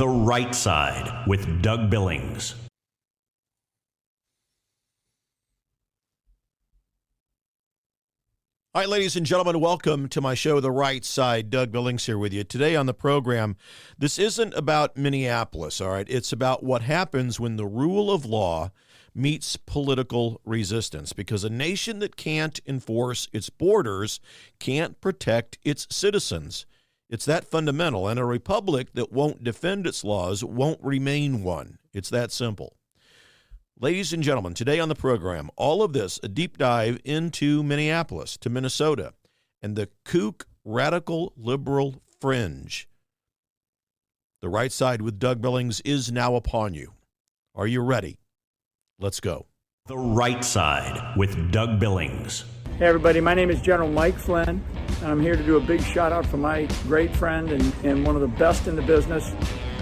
The Right Side with Doug Billings. All right, ladies and gentlemen, welcome to my show, The Right Side. Doug Billings here with you. Today on the program, this isn't about Minneapolis, all right? It's about what happens when the rule of law meets political resistance, because a nation that can't enforce its borders can't protect its citizens. It's that fundamental, and a republic that won't defend its laws won't remain one. It's that simple. Ladies and gentlemen, today on the program, all of this, a deep dive into Minneapolis, to Minnesota, and the kook radical liberal fringe. The Right Side with Doug Billings is now upon you. Are you ready? Let's go. The Right Side with Doug Billings. Hey everybody, my name is General Mike Flynn, and I'm here to do a big shout out for my great friend and one of the best in the business,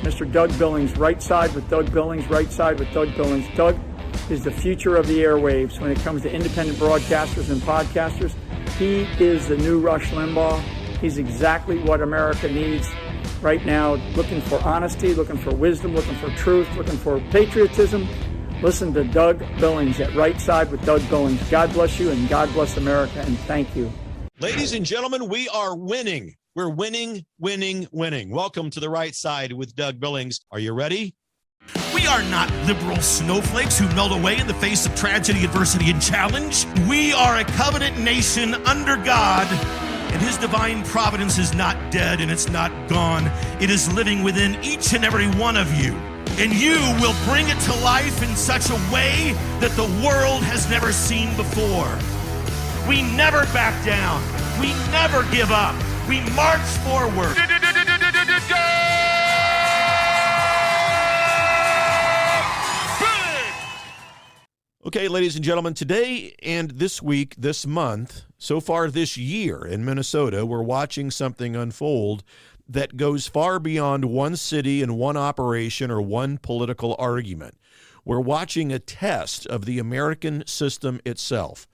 Mr. Doug Billings. Right Side with Doug Billings, Right Side with Doug Billings. Doug is the future of the airwaves when it comes to independent broadcasters and podcasters. He is the new Rush Limbaugh. He's exactly what America needs right now, looking for honesty, looking for wisdom, looking for truth, looking for patriotism. Listen to Doug Billings at Right Side with Doug Billings. God bless you and God bless America, and thank you. Ladies and gentlemen, we are winning. We're winning, winning, winning. Welcome to The Right Side with Doug Billings. Are you ready? We are not liberal snowflakes who melt away in the face of tragedy, adversity, and challenge. We are a covenant nation under God, and His divine providence is not dead and it's not gone. It is living within each and every one of you. And you will bring it to life in such a way that the world has never seen before. We never back down. We never give up. We march forward. Okay, ladies and gentlemen, today and this week, this month, so far this year in Minnesota, we're watching something unfold that goes far beyond one city and one operation or one political argument. We're watching a test of the American system itself.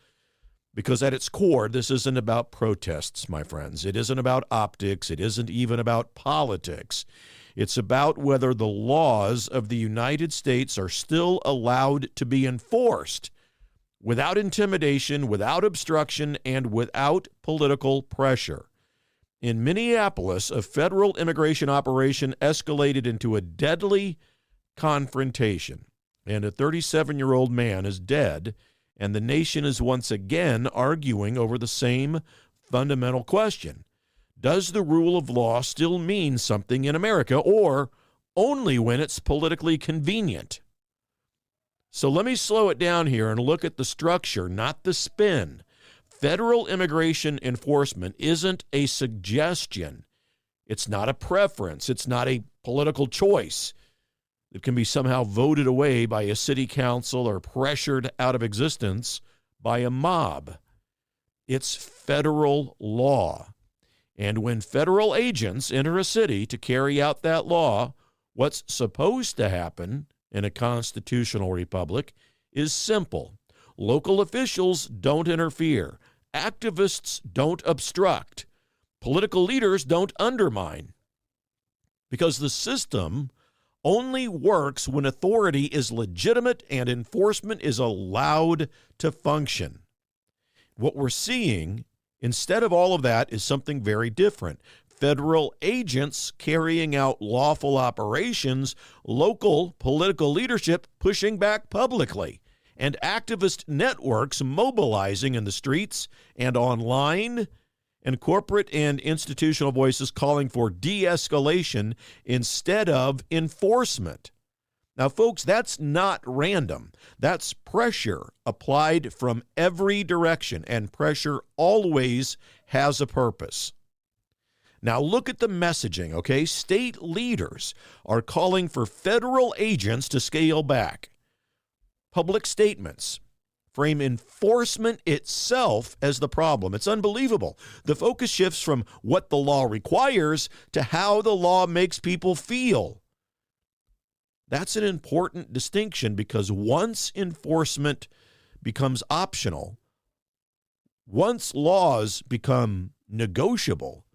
Because at its core, this isn't about protests, my friends. It isn't about optics. It isn't even about politics. It's about whether the laws of the United States are still allowed to be enforced without intimidation, without obstruction, and without political pressure. In Minneapolis, a federal immigration operation escalated into a deadly confrontation, and a 37-year-old man is dead, and the nation is once again arguing over the same fundamental question. Does the rule of law still mean something in America, or only when it's politically convenient? So let me slow it down here and look at the structure, not the spin. Federal immigration enforcement isn't a suggestion. It's not a preference. It's not a political choice that can be somehow voted away by a city council or pressured out of existence by a mob. It's federal law. And when federal agents enter a city to carry out that law, what's supposed to happen in a constitutional republic is simple. Local officials don't interfere. Activists don't obstruct. Political leaders don't undermine. Because the system only works when authority is legitimate and enforcement is allowed to function. What we're seeing, instead of all of that, is something very different. Federal agents carrying out lawful operations, local political leadership pushing back publicly, and activist networks mobilizing in the streets and online, and corporate and institutional voices calling for de-escalation instead of enforcement. Now, folks, that's not random. That's pressure applied from every direction, and pressure always has a purpose. Now, look at the messaging, okay? State leaders are calling for federal agents to scale back. Public statements frame enforcement itself as the problem. It's unbelievable. The focus shifts from what the law requires to how the law makes people feel. That's an important distinction, because once enforcement becomes optional, once laws become negotiable,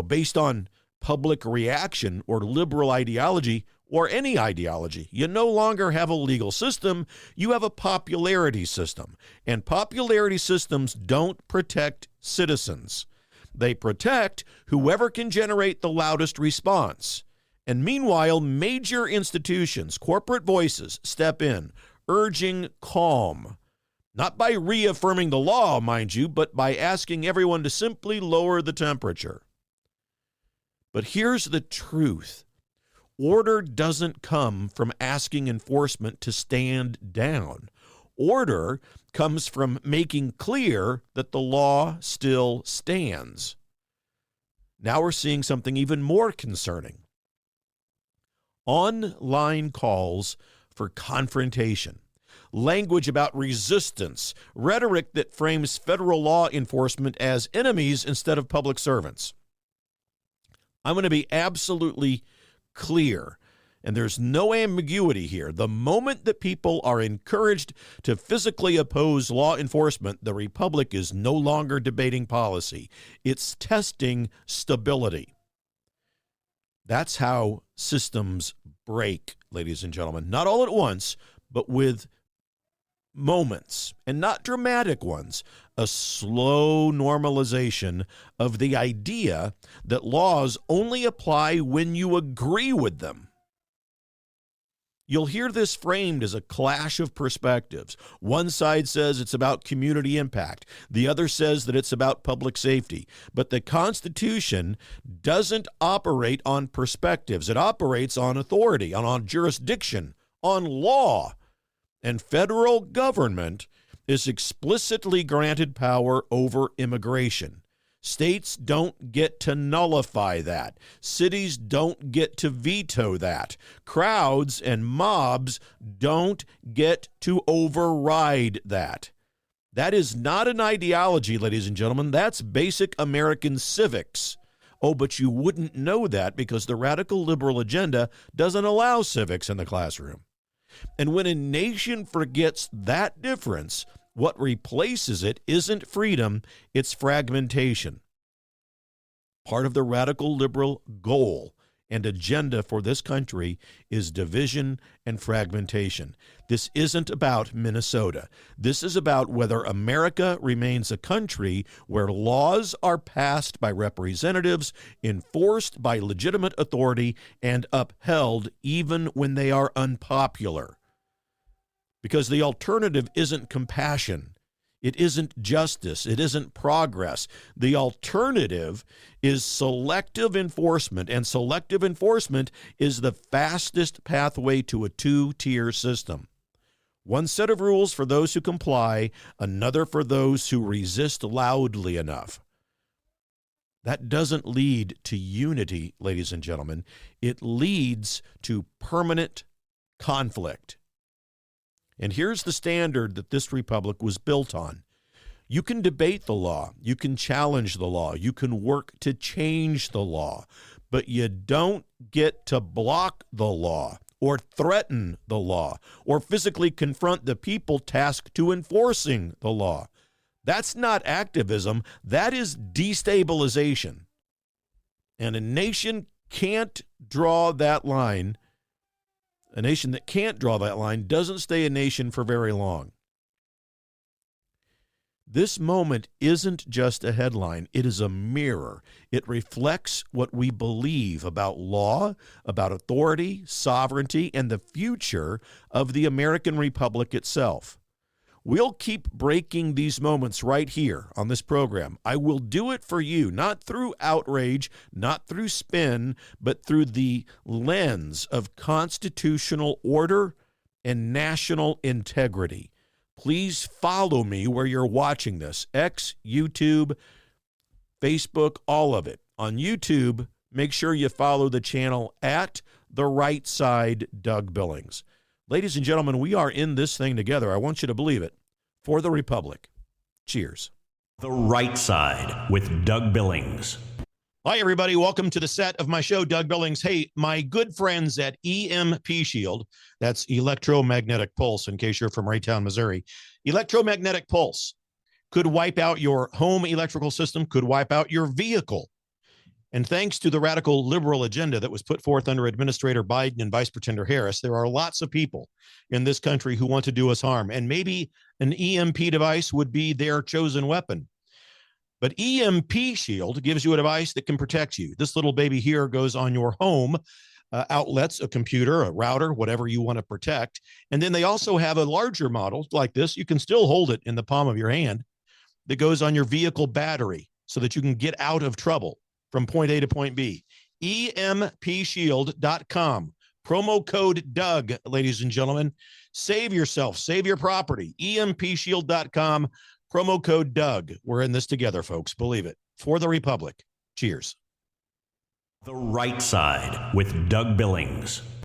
based on public reaction or liberal ideology or any ideology. You no longer have a legal system, you have a popularity system. And popularity systems don't protect citizens. They protect whoever can generate the loudest response. And meanwhile, major institutions, corporate voices step in, urging calm. Not by reaffirming the law, mind you, but by asking everyone to simply lower the temperature. But here's the truth. Order doesn't come from asking enforcement to stand down. Order comes from making clear that the law still stands. Now we're seeing something even more concerning. Online calls for confrontation, language about resistance, rhetoric that frames federal law enforcement as enemies instead of public servants. I'm going to be absolutely clear, and there's no ambiguity here. The moment that people are encouraged to physically oppose law enforcement, the Republic is no longer debating policy. It's testing stability. That's how systems break, ladies and gentlemen. Not all at once, but with moments, and not dramatic ones, a slow normalization of the idea that laws only apply when you agree with them. You'll hear this framed as a clash of perspectives. One side says it's about community impact. The other says that it's about public safety. But the Constitution doesn't operate on perspectives. It operates on authority, on jurisdiction, on law. And federal government is explicitly granted power over immigration. States don't get to nullify that. Cities don't get to veto that. Crowds and mobs don't get to override that. That is not an ideology, ladies and gentlemen. That's basic American civics. Oh, but you wouldn't know that because the radical liberal agenda doesn't allow civics in the classroom. And when a nation forgets that difference, what replaces it isn't freedom, it's fragmentation. Part of the radical liberal goal and agenda for this country is division and fragmentation. This isn't about Minnesota. This is about whether America remains a country where laws are passed by representatives, enforced by legitimate authority, and upheld even when they are unpopular. Because the alternative isn't compassion. It isn't justice. It isn't progress. The alternative is selective enforcement, and selective enforcement is the fastest pathway to a two-tier system. One set of rules for those who comply, another for those who resist loudly enough. That doesn't lead to unity, ladies and gentlemen. It leads to permanent conflict. And here's the standard that this republic was built on. You can debate the law. You can challenge the law. You can work to change the law. But you don't get to block the law or threaten the law or physically confront the people tasked to enforcing the law. That's not activism. That is destabilization. And a nation can't draw that line. A nation that can't draw that line doesn't stay a nation for very long. This moment isn't just a headline. It is a mirror. It reflects what we believe about law, about authority, sovereignty, and the future of the American Republic itself. We'll keep breaking these moments right here on this program. I will do it for you, not through outrage, not through spin, but through the lens of constitutional order and national integrity. Please follow me where you're watching this. X, YouTube, Facebook, all of it. On YouTube, make sure you follow the channel at The Right Side Doug Billings. Ladies and gentlemen, we are in this thing together. I want you to believe it. For the Republic. Cheers. The Right Side with Doug Billings. Hi, everybody. Welcome to the set of my show, Doug Billings. Hey, my good friends at EMP Shield, that's electromagnetic pulse, in case you're from Raytown, Missouri. Electromagnetic pulse could wipe out your home electrical system, could wipe out your vehicle. And thanks to the radical liberal agenda that was put forth under Administrator Biden and Vice Pretender Harris, there are lots of people in this country who want to do us harm. And maybe an EMP device would be their chosen weapon. But EMP Shield gives you a device that can protect you. This little baby here goes on your home outlets, a computer, a router, whatever you want to protect. And then they also have a larger model like this. You can still hold it in the palm of your hand that goes on your vehicle battery so that you can get out of trouble from point A to point B. EMPshield.com. Promo code Doug, ladies and gentlemen. Save yourself. Save your property. EMPshield.com. Promo code Doug. We're in this together, folks. Believe it. For the Republic. Cheers. The Right Side with Doug Billings.